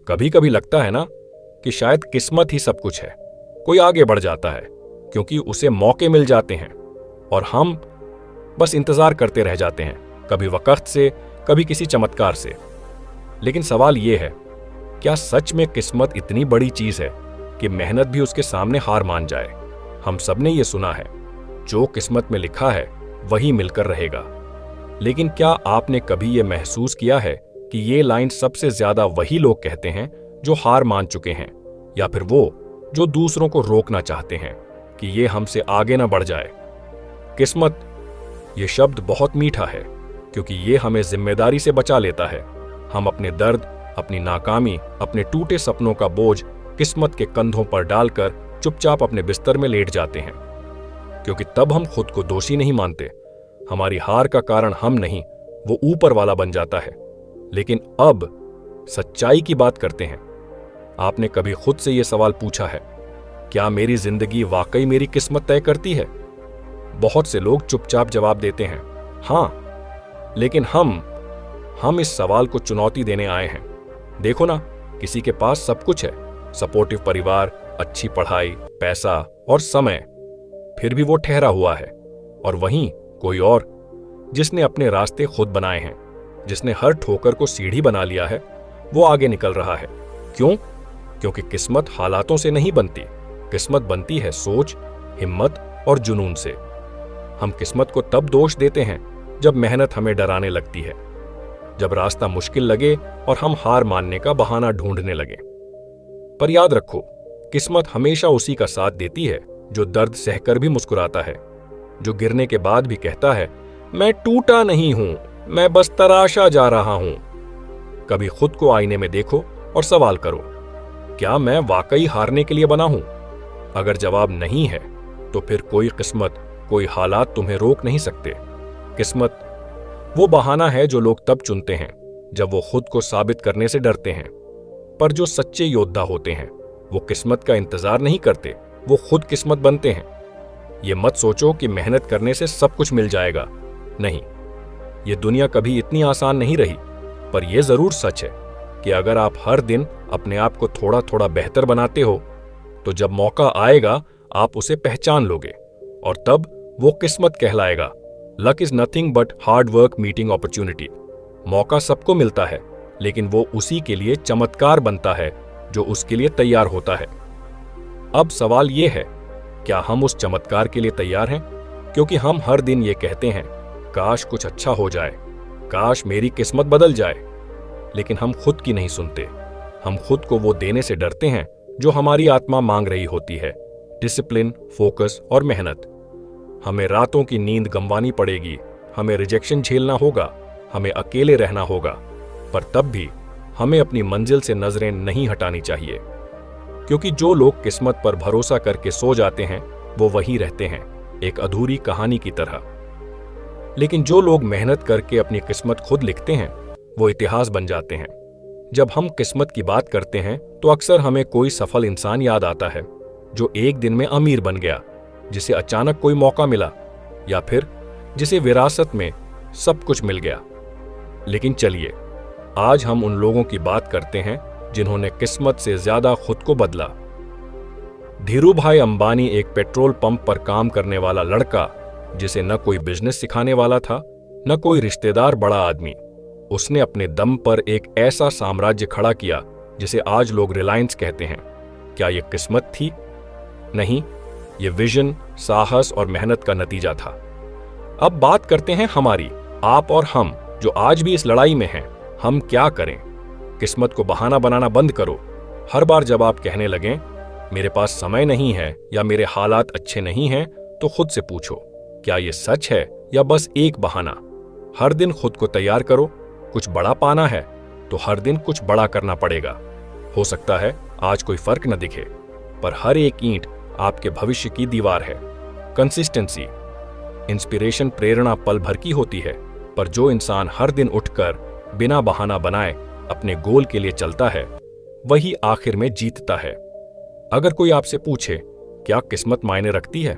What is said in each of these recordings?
कभी कभी लगता है ना कि शायद किस्मत ही सब कुछ है। कोई आगे बढ़ जाता है क्योंकि उसे मौके मिल जाते हैं और हम बस इंतजार करते रह जाते हैं, कभी वक्त से, कभी किसी चमत्कार से। लेकिन सवाल यह है, क्या सच में किस्मत इतनी बड़ी चीज है कि मेहनत भी उसके सामने हार मान जाए? हम सबने ये सुना है, जो किस्मत में लिखा है वही मिलकर रहेगा। लेकिन क्या आपने कभी ये महसूस किया है कि ये लाइन सबसे ज्यादा वही लोग कहते हैं जो हार मान चुके हैं, या फिर वो जो दूसरों को रोकना चाहते हैं कि ये हमसे आगे ना बढ़ जाए? किस्मत, ये शब्द बहुत मीठा है क्योंकि ये हमें जिम्मेदारी से बचा लेता है। हम अपने दर्द, अपनी नाकामी, अपने टूटे सपनों का बोझ किस्मत के कंधों पर डालकर चुपचाप अपने बिस्तर में लेट जाते हैं, क्योंकि तब हम खुद को दोषी नहीं मानते। हमारी हार का कारण हम नहीं, वो ऊपर वाला बन जाता है। लेकिन अब सच्चाई की बात करते हैं। आपने कभी खुद से यह सवाल पूछा है, क्या मेरी जिंदगी वाकई मेरी किस्मत तय करती है? बहुत से लोग चुपचाप जवाब देते हैं, हां। लेकिन हम इस सवाल को चुनौती देने आए हैं। देखो ना, किसी के पास सब कुछ है, सपोर्टिव परिवार, अच्छी पढ़ाई, पैसा और समय, फिर भी वो ठहरा हुआ है। और वहीं कोई और, जिसने अपने रास्ते खुद बनाए हैं, जिसने हर ठोकर को सीढ़ी बना लिया है, वो आगे निकल रहा है। क्यों? क्योंकि किस्मत हालातों से नहीं बनती, किस्मत बनती है सोच, हिम्मत और जुनून से। हम किस्मत को तब दोष देते हैं जब मेहनत हमें डराने लगती है, जब रास्ता मुश्किल लगे और हम हार मानने का बहाना ढूंढने लगे। पर याद रखो, किस्मत हमेशा उसी का साथ देती है जो दर्द सहकर भी मुस्कुराता है, जो गिरने के बाद भी कहता है, मैं टूटा नहीं हूं, मैं बस तराशा जा रहा हूं। कभी खुद को आईने में देखो और सवाल करो, क्या मैं वाकई हारने के लिए बना हूं? अगर जवाब नहीं है तो फिर कोई किस्मत, कोई हालात तुम्हें रोक नहीं सकते। किस्मत वो बहाना है जो लोग तब चुनते हैं जब वो खुद को साबित करने से डरते हैं। पर जो सच्चे योद्धा होते हैं वो किस्मत का इंतजार नहीं करते, वो खुद किस्मत बनते हैं। ये मत सोचो कि मेहनत करने से सब कुछ मिल जाएगा। नहीं, ये दुनिया कभी इतनी आसान नहीं रही। पर यह जरूर सच है कि अगर आप हर दिन अपने आप को थोड़ा थोड़ा बेहतर बनाते हो, तो जब मौका आएगा आप उसे पहचान लोगे और तब वो किस्मत कहलाएगा। Luck is nothing but hard work meeting opportunity. मौका सबको मिलता है, लेकिन वो उसी के लिए चमत्कार बनता है जो उसके लिए तैयार होता है। अब सवाल यह है, क्या हम उस चमत्कार के लिए तैयार हैं? क्योंकि हम हर दिन ये कहते हैं, काश कुछ अच्छा हो जाए, काश मेरी किस्मत बदल जाए। लेकिन हम खुद की नहीं सुनते। हम खुद को वो देने से डरते हैं जो हमारी आत्मा मांग रही होती है, डिसिप्लिन, फोकस और मेहनत। हमें रातों की नींद गंवानी पड़ेगी, हमें रिजेक्शन झेलना होगा, हमें अकेले रहना होगा। पर तब भी हमें अपनी मंजिल से नजरें नहीं हटानी चाहिए, क्योंकि जो लोग किस्मत पर भरोसा करके सो जाते हैं वो वहीं रहते हैं, एक अधूरी कहानी की तरह। लेकिन जो लोग मेहनत करके अपनी किस्मत खुद लिखते हैं वो इतिहास बन जाते हैं। जब हम किस्मत की बात करते हैं तो अक्सर हमें कोई सफल इंसान याद आता है जो एक दिन में अमीर बन गया, जिसे अचानक कोई मौका मिला, या फिर जिसे विरासत में सब कुछ मिल गया। लेकिन चलिए, आज हम उन लोगों की बात करते हैं जिन्होंने किस्मत से ज्यादा खुद को बदला। धीरूभाई अंबानी एक पेट्रोल पंप पर काम करने वाला लड़का, जिसे न कोई बिजनेस सिखाने वाला था, न कोई रिश्तेदार बड़ा आदमी। उसने अपने दम पर एक ऐसा साम्राज्य खड़ा किया जिसे आज लोग रिलायंस कहते हैं। क्या यह किस्मत थी? नहीं, यह विजन, साहस और मेहनत का नतीजा था। अब बात करते हैं हमारी, आप और हम जो आज भी इस लड़ाई में हैं। हम क्या करें? किस्मत को बहाना बनाना बंद करो। हर बार जब आप कहने लगें, मेरे पास समय नहीं है या मेरे हालात अच्छे नहीं हैं, तो खुद से पूछो, क्या यह सच है या बस एक बहाना? हर दिन खुद को तैयार करो। कुछ बड़ा पाना है तो हर दिन कुछ बड़ा करना पड़ेगा। हो सकता है आज कोई फर्क न दिखे, पर हर एक ईंट आपके भविष्य की दीवार है। कंसिस्टेंसी, इंस्पिरेशन, प्रेरणा पल भर की होती है, पर जो इंसान हर दिन उठकर बिना बहाना बनाए अपने गोल के लिए चलता है, वही आखिर में जीतता है। अगर कोई आपसे पूछे, क्या किस्मत मायने रखती है,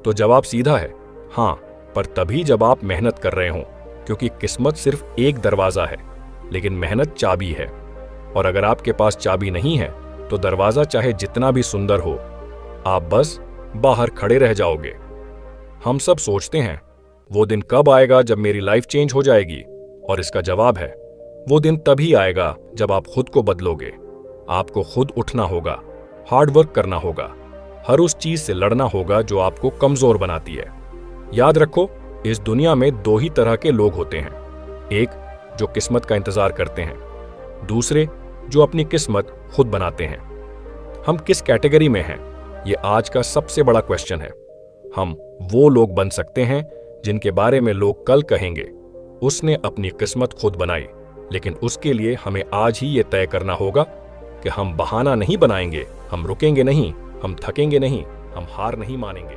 तो जवाब सीधा है, हां, पर तभी जब आप मेहनत कर रहे हों, क्योंकि किस्मत सिर्फ एक दरवाजा है, लेकिन मेहनत चाबी है। और अगर आपके पास चाबी नहीं है तो दरवाजा चाहे जितना भी सुंदर हो, आप बस बाहर खड़े रह जाओगे। हम सब सोचते हैं वो दिन कब आएगा जब मेरी लाइफ चेंज हो जाएगी, और इसका जवाब है वो दिन तभी आएगा जब आप खुद को बदलोगे। आपको खुद उठना होगा, हार्ड वर्क करना होगा, हर उस चीज से लड़ना होगा जो आपको कमजोर बनाती है। याद रखो, इस दुनिया में दो ही तरह के लोग होते हैं, एक जो किस्मत का इंतजार करते हैं, दूसरे जो अपनी किस्मत खुद बनाते हैं। हम किस कैटेगरी में हैं, ये आज का सबसे बड़ा क्वेश्चन है। हम वो लोग बन सकते हैं जिनके बारे में लोग कल कहेंगे उसने अपनी किस्मत खुद बनाई, लेकिन उसके लिए हमें आज ही ये तय करना होगा कि हम बहाना नहीं बनाएंगे, हम रुकेंगे नहीं, हम थकेंगे नहीं, हम हार नहीं मानेंगे।